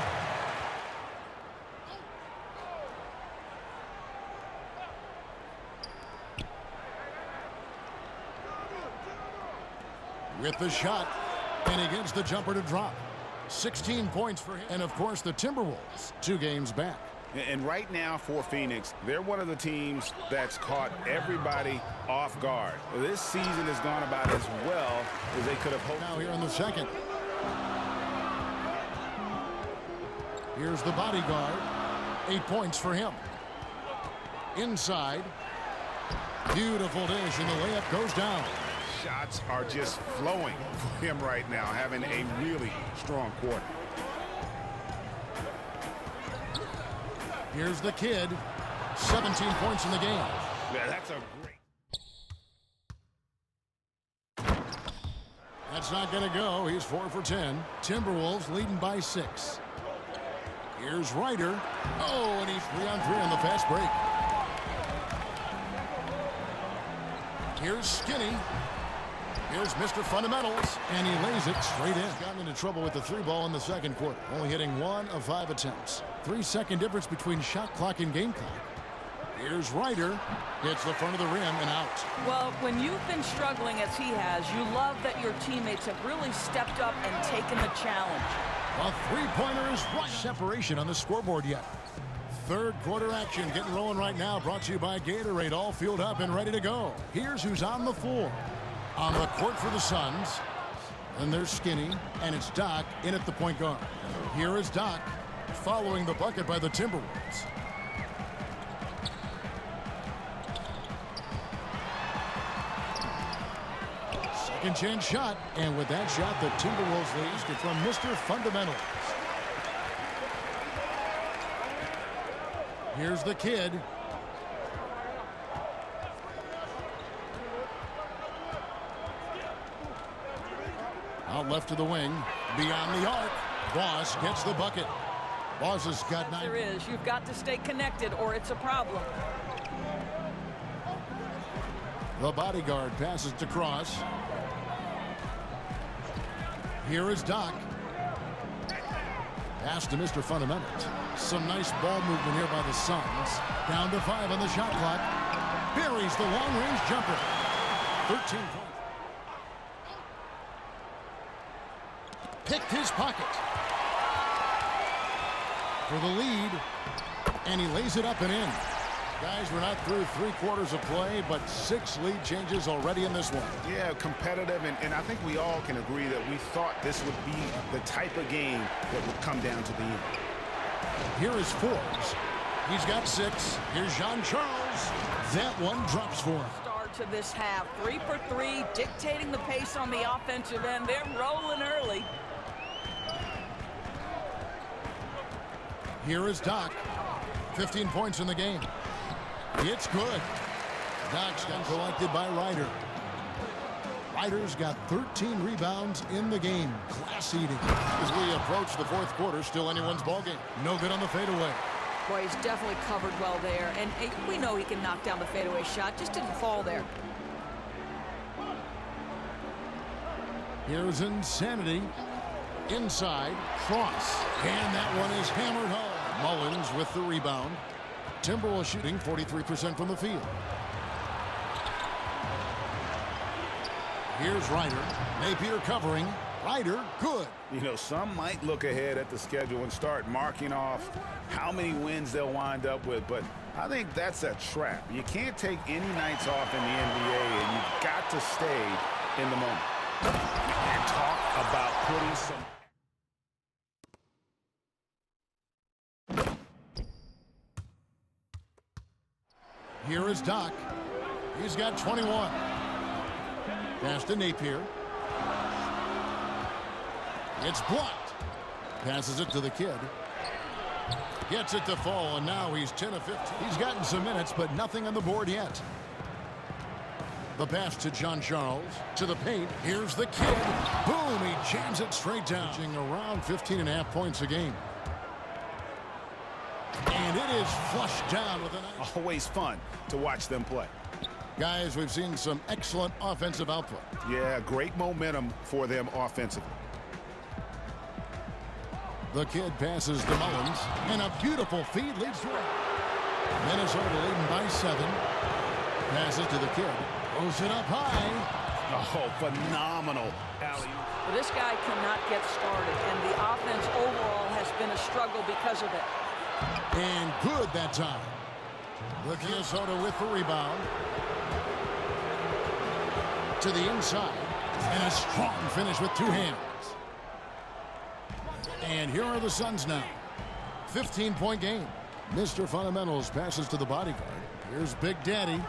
With the shot, and he gets the jumper to drop. 16 points for him. And, of course, the Timberwolves 2 games back. And right now for Phoenix, they're one of the teams that's caught everybody off guard. This season has gone about as well as they could have hoped. Now here in the second. Here's the bodyguard. 8 points for him. Inside. Beautiful dish, and the layup goes down. Shots are just flowing for him right now, having a really strong quarter. Here's the kid. 17 points in the game. Yeah, that's a great. That's not going to go. He's 4 for 10. Timberwolves leading by 6. Here's Ryder. Oh, and he's 3-on-3 on the fast break. Here's Skinny. Here's Mr. Fundamentals, and he lays it straight in. Gotten into trouble with the 3 ball in the second quarter, only hitting 1 of 5 attempts. 3-second difference between shot clock and game clock. Here's Ryder. Hits the front of the rim and out. Well, when you've been struggling as he has, you love that your teammates have really stepped up and taken the challenge. A three-pointer is right. Separation on the scoreboard yet. Third quarter action getting rolling right now. Brought to you by Gatorade. All fueled up and ready to go. Here's who's on the floor. On the court for the Suns. And they're Skinny. And it's Doc in at the point guard. Here is Doc following the bucket by the Timberwolves. Second chance shot. And with that shot, the Timberwolves lead from Mr. Fundamentals. Here's the kid. Out left to the wing. Beyond the arc. Boss gets the bucket. Boss has got 9. There is. You've got to stay connected or it's a problem. The bodyguard passes to Cross. Here is Doc. Pass to Mr. Fundamentals. Some nice ball movement here by the Suns. Down to 5 on the shot clock. Buries the long-range jumper. 13 points. Picked his pocket. For the lead. And he lays it up and in. Guys, we're not through 3 quarters of play, but 6 lead changes already in this one. Yeah, competitive, and I think we all can agree that we thought this would be the type of game that would come down to the end. Here is Forbes. He's got 6. Here's Jean-Charles. That one drops for him. Start to this half. 3 for 3, dictating the pace on the offensive end. They're rolling early. Here is Doc. 15 points in the game. It's good. Doc's got collected by Ryder. Ryder's got 13 rebounds in the game. Class eating. As we approach the 4th quarter, still anyone's ball game. No good on the fadeaway. Boy, he's definitely covered well there. And we know he can knock down the fadeaway shot. Just didn't fall there. Here's Insanity. Inside. Cross. And that one is hammered home. Mullins with the rebound. Timberwolves shooting 43% from the field. Here's Ryder. Napier covering. Ryder, good. You know, some might look ahead at the schedule and start marking off how many wins they'll wind up with, but I think that's a trap. You can't take any nights off in the NBA, and you've got to stay in the moment. And talk about putting some... Here is Doc. He's got 21. Pass to Napier. It's blocked. Passes it to the kid. Gets it to fall, and now he's 10 of 15. He's gotten some minutes, but nothing on the board yet. The pass to Jean-Charles. To the paint. Here's the kid. Boom! He jams it straight down. Around 15.5 points a game. And it is flushed down with a nice... Always fun to watch them play. Guys, we've seen some excellent offensive output. Yeah, great momentum for them offensively. The kid passes to Mullins, and a beautiful feed leads to it. Minnesota leading by 7. Passes to the kid. Throws it up high. Oh, phenomenal alley. Well, this guy cannot get started, and the offense overall has been a struggle because of it. And good that time. The Minnesota with the rebound. To the inside. And a strong finish with 2 hands. And here are the Suns now. 15-point game. Mr. Fundamentals passes to the bodyguard. Here's Big Daddy.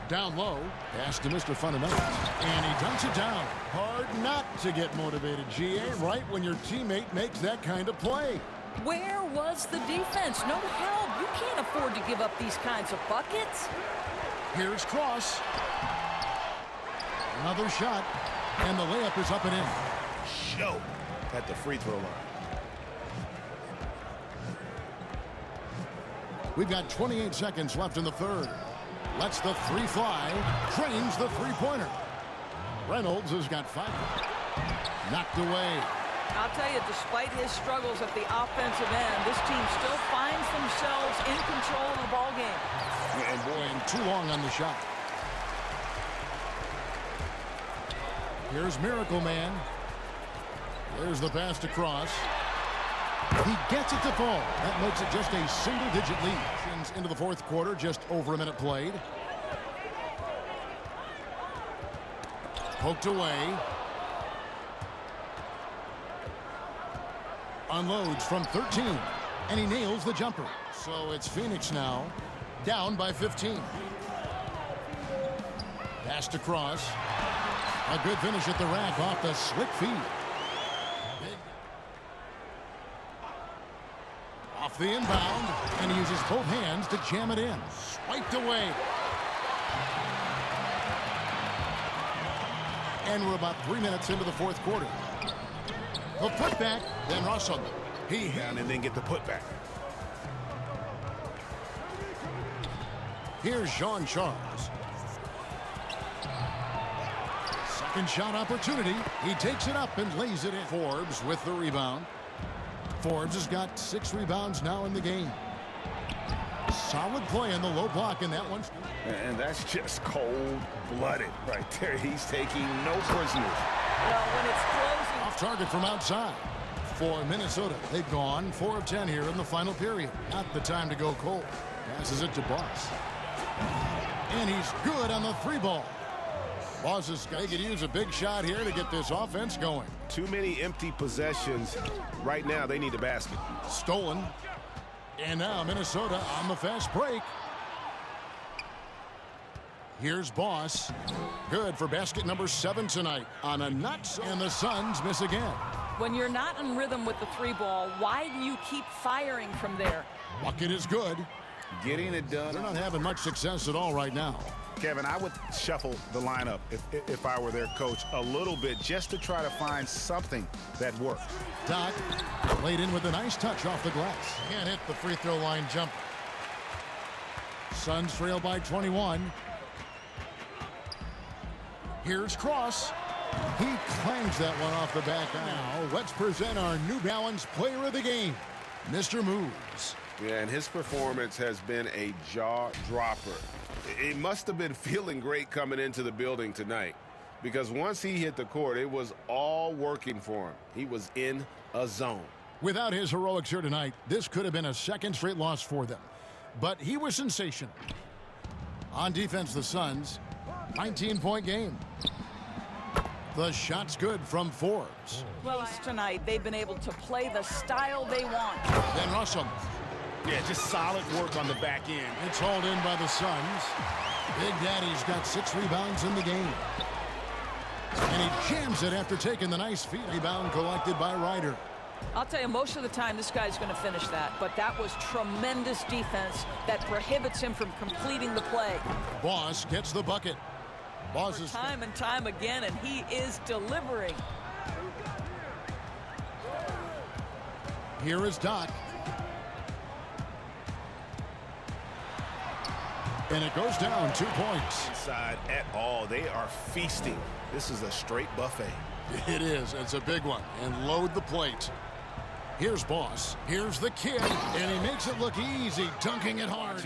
Down low. Pass to Mr. Fundamentals. And he dunks it down. Hard not to get motivated, GA, right when your teammate makes that kind of play. Where was the defense? No help. You can't afford to give up these kinds of buckets. Here's Cross. Another shot. And the layup is up and in. Show at the free throw line. We've got 28 seconds left in the 3rd. Lets the 3 fly. Drains the 3-pointer. Reynolds has got 5. Knocked away. I'll tell you, despite his struggles at the offensive end, this team still finds themselves in control of the ball game. And too long on the shot. Here's Miracle Man. There's the pass to Cross. He gets it to fall. That makes it just a single-digit lead. Into the fourth quarter, just over a minute played. Poked away. Unloads from 13. And he nails the jumper. So it's Phoenix now, down by 15. Pass to Cross. A good finish at the rack off the slick feed. Off the inbound, and he uses both hands to jam it in. Swiped away. And we're about 3 minutes into the fourth quarter. The putback, then Russell. He down and then get the putback. Here's Jean Charles. Second shot opportunity. He takes it up and lays it in. Forbes with the rebound. Forbes has got 6 rebounds now in the game. Solid play in the low block in that one. And that's just cold-blooded right there. He's taking no prisoners. Well, when it's closing. Off target from outside. For Minnesota, they've gone 4 of 10 here in the final period. Not the time to go cold. Passes it to Boss. And he's good on the 3-ball. Boss is going to use a big shot here to get this offense going. Too many empty possessions. Right now, they need a basket. Stolen. And now Minnesota on the fast break. Here's Boss. Good for basket number 7 tonight on a nut. And the Suns miss again. When you're not in rhythm with the 3-ball, why do you keep firing from there? Bucket is good. Getting it done. They're not having much success at all right now. Kevin, I would shuffle the lineup if I were their coach a little bit just to try to find something that worked. Doc laid in with a nice touch off the glass. Can't hit the free throw line jumper. Suns trail by 21. Here's Cross. He clangs that one off the back. Now let's present our New Balance player of the game, Mr. Moves. Yeah, and his performance has been a jaw-dropper. He must have been feeling great coming into the building tonight, because once he hit the court, it was all working for him. He was in a zone. Without his heroics here tonight, this could have been a second straight loss for them. But he was sensational. On defense, the Suns, 19-point game. The shot's good from Forbes. Well, tonight, they've been able to play the style they want. Then Russell. Yeah, just solid work on the back end. It's hauled in by the Suns. Big Daddy's got 6 rebounds in the game. And he jams it after taking the nice feed. Rebound collected by Ryder. I'll tell you, most of the time this guy's going to finish that, but that was tremendous defense that prohibits him from completing the play. Boss gets the bucket. Boss is time and time again, and he is delivering. Here is Doc. And it goes down 2 points. Inside at all. They are feasting. This is a straight buffet. It is. It's a big one. And load the plate. Here's Boss. Here's the kid. And he makes it look easy, dunking it hard.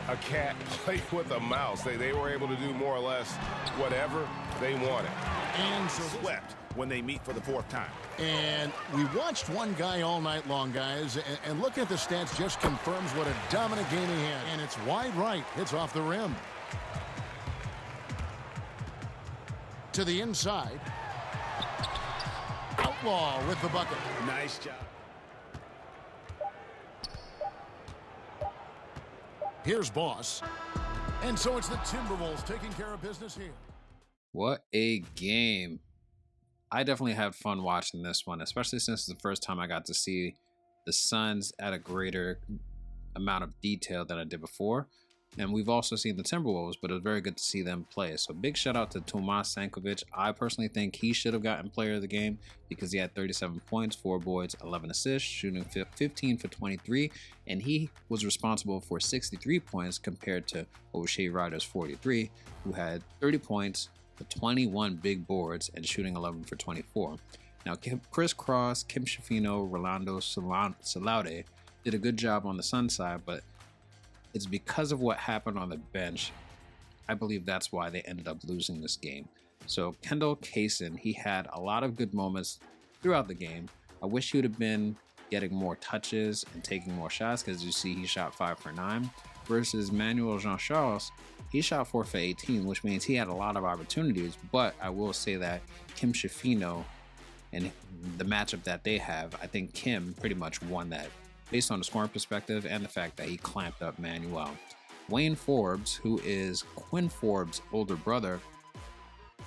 A cat play with a mouse. They were able to do more or less whatever they wanted. And so swept when they meet for the 4th time. And we watched one guy all night long, guys, and looking at the stats just confirms what a dominant game he had. And it's wide right. It's off the rim. To the inside. Outlaw with the bucket. Nice job. Here's Boss. And so it's the Timberwolves taking care of business here. What a game. I definitely had fun watching this one, especially since it's the first time I got to see the Suns at a greater amount of detail than I did before. And we've also seen the Timberwolves, but it was very good to see them play. So big shout out to Tomas Sankovic. I personally think he should have gotten player of the game because he had 37 points, 4 boards, 11 assists, shooting 15 for 23. And he was responsible for 63 points compared to O'Shea Ryder's 43, who had 30 points, 21 big boards, and shooting 11 for 24. Now, Chris Cross, Kim Shafino, Rolando Salaude did a good job on the Sun side, but it's because of what happened on the bench. I believe that's why they ended up losing this game. So Kendall Kaysen, he had a lot of good moments throughout the game. I wish he would have been getting more touches and taking more shots, because you see he shot 5 for 9 versus Manuel Jean-Charles. He shot 4 for 18, which means he had a lot of opportunities. But I will say that Kim Shafino and the matchup that they have, I think Kim pretty much won that based on the scoring perspective and the fact that he clamped up Manuel. Wayne Forbes, who is Quinn Forbes' older brother,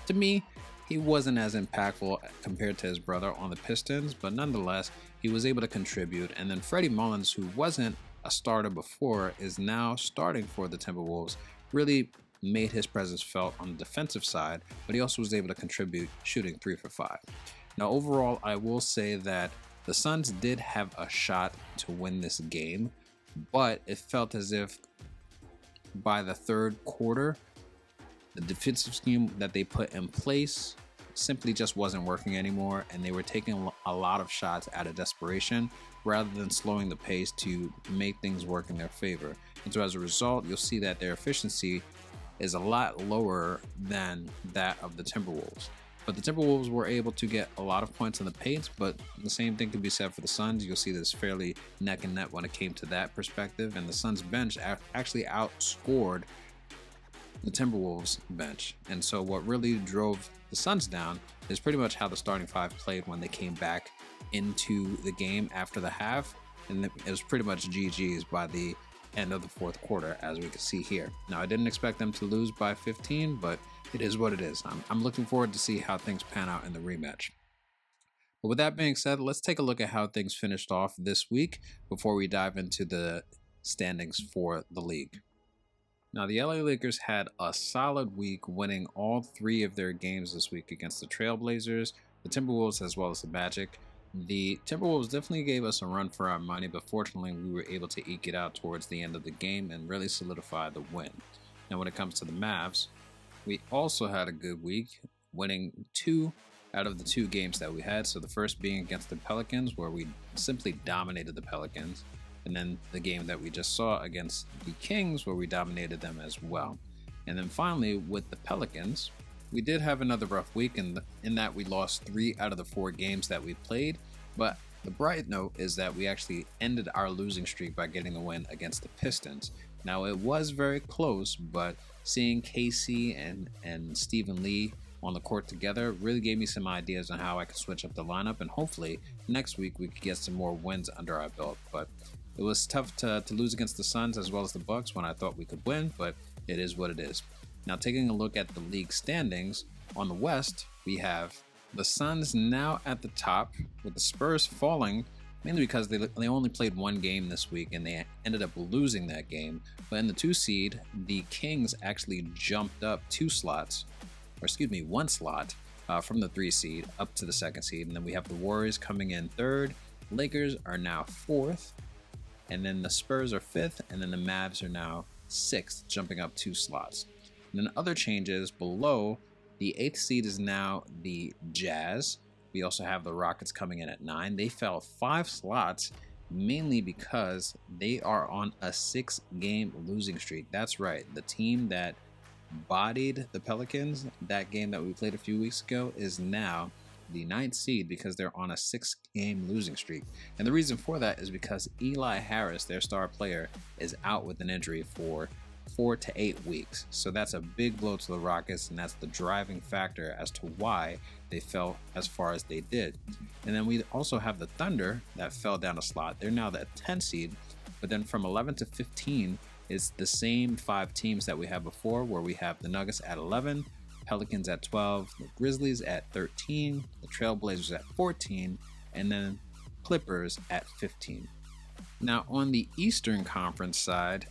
to me, he wasn't as impactful compared to his brother on the Pistons, but nonetheless, he was able to contribute. And then Freddie Mullins, who wasn't a starter before, is now starting for the Timberwolves, really made his presence felt on the defensive side, but he also was able to contribute, shooting 3 for 5. Now, overall, I will say that the Suns did have a shot to win this game, but it felt as if by the third quarter, the defensive scheme that they put in place simply just wasn't working anymore, and they were taking a lot of shots out of desperation rather than slowing the pace to make things work in their favor. And so as a result, you'll see that their efficiency is a lot lower than that of the Timberwolves. But the Timberwolves were able to get a lot of points in the paint, but the same thing can be said for the Suns. You'll see this fairly neck and neck when it came to that perspective, and the Suns bench actually outscored the Timberwolves bench. And so what really drove the Suns down is pretty much how the starting five played when they came back into the game after the half, and it was pretty much GG's by the end of the fourth quarter, as we can see here. Now, I didn't expect them to lose by 15, but it is what it is. I'm looking forward to see how things pan out in the rematch. But with that being said, let's take a look at how things finished off this week before we dive into the standings for the league. Now, the LA Lakers had a solid week, winning all 3 of their games this week against the Trailblazers, the Timberwolves, as well as the Magic. The Timberwolves definitely gave us a run for our money, but fortunately we were able to eke it out towards the end of the game and really solidify the win. Now, when it comes to the Mavs, we also had a good week, winning 2 out of the 2 games that we had. So the first being against the Pelicans, where we simply dominated the Pelicans. And then the game that we just saw against the Kings, where we dominated them as well. And then finally, with the Pelicans, we did have another rough week in that we lost 3 out of the 4 games that we played. But the bright note is that we actually ended our losing streak by getting the win against the Pistons. Now, it was very close, but seeing KC and Stephen Lee on the court together really gave me some ideas on how I could switch up the lineup, and hopefully next week we could get some more wins under our belt. But it was tough to lose against the Suns as well as the Bucks when I thought we could win, but it is what it is. Now, taking a look at the league standings, on the West, we have the Suns now at the top, with the Spurs falling, mainly because they only played 1 game this week and they ended up losing that game. But in the 2 seed, the Kings actually jumped up 1 slot from the 3 seed up to the 2nd seed. And then we have the Warriors coming in 3rd, Lakers are now 4th, and then the Spurs are 5th, and then the Mavs are now 6th, jumping up 2 slots. And then other changes below, the 8th seed is now the Jazz. We also have the Rockets coming in at 9. They fell 5 slots, mainly because they are on a 6-game losing streak. That's right, the team that bodied the Pelicans, that game that we played a few weeks ago, is now the 9th seed because they're on a 6-game losing streak. And the reason for that is because Eli Harris, their star player, is out with an injury for 4 to 8 weeks. So that's a big blow to the Rockets, and that's the driving factor as to why they fell as far as they did. And then we also have the Thunder that fell down a slot. They're now the 10th seed, but then from 11 to 15 is the same 5 teams that we had before, where we have the Nuggets at 11, Pelicans at 12, the Grizzlies at 13, the Trailblazers at 14, and then Clippers at 15. Now, on the Eastern Conference side,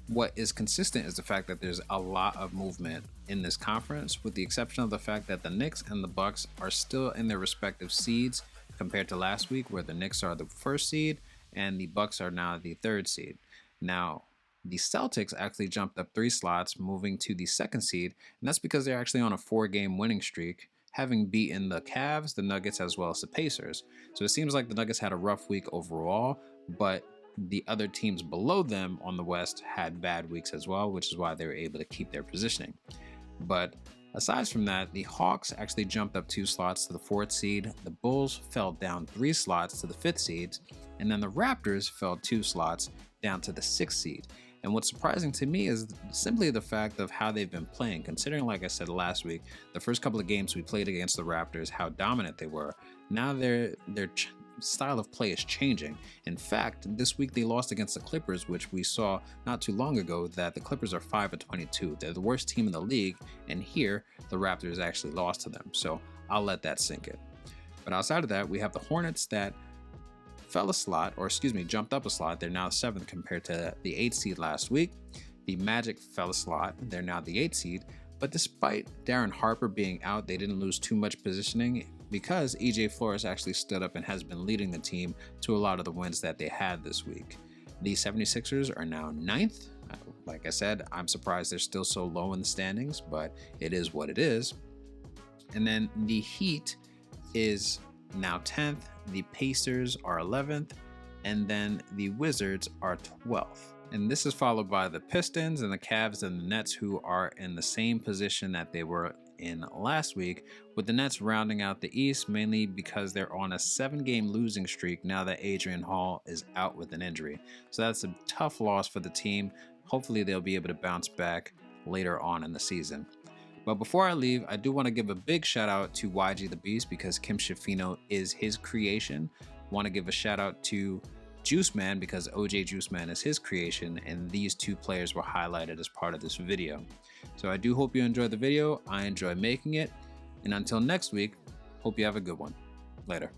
what is consistent is the fact that there's a lot of movement in this conference, with the exception of the fact that the Knicks and the Bucks are still in their respective seeds compared to last week, where the Knicks are the 1st seed and the Bucks are now the 3rd seed. Now, the Celtics actually jumped up 3 slots, moving to the 2nd seed, and that's because they're actually on a 4-game winning streak, having beaten the Cavs, the Nuggets, as well as the Pacers. So it seems like the Nuggets had a rough week overall, but the other teams below them on the West had bad weeks as well, which is why they were able to keep their positioning. But aside from that, the Hawks actually jumped up 2 slots to the 4th seed, the Bulls fell down 3 slots to the 5th seed, and then the Raptors fell 2 slots down to the 6th seed. And what's surprising to me is simply the fact of how they've been playing, considering, like I said last week, the first couple of games we played against the Raptors, how dominant they were. Now their style of play is changing. In fact, this week they lost against the Clippers, which we saw not too long ago that the Clippers are 5-22. They're the worst team in the league, and here the Raptors actually lost to them. So I'll let that sink in. But outside of that, we have the Hornets that fell a slot, or excuse me, jumped up a slot. They're now 7th compared to the 8th seed last week. The Magic fell a slot. They're now the 8th seed. But despite Darren Harper being out, they didn't lose too much positioning because EJ Flores actually stood up and has been leading the team to a lot of the wins that they had this week. The 76ers are now 9th. Like I said, I'm surprised they're still so low in the standings, but it is what it is. And then the Heat is now 10th. The Pacers are 11th, and then the Wizards are 12th. And this is followed by the Pistons and the Cavs and the Nets, who are in the same position that they were in last week, with the Nets rounding out the East mainly because they're on a 7-game losing streak now that Adrian Hall is out with an injury. So that's a tough loss for the team. Hopefully they'll be able to bounce back later on in the season. But before I leave, I do want to give a big shout out to YG the Beast because Kim Shafino is his creation. Want to give a shout out to JuiceMan because OJ JuiceMan is his creation, and these 2 players were highlighted as part of this video. So I do hope you enjoyed the video. I enjoy making it. And until next week, hope you have a good one. Later.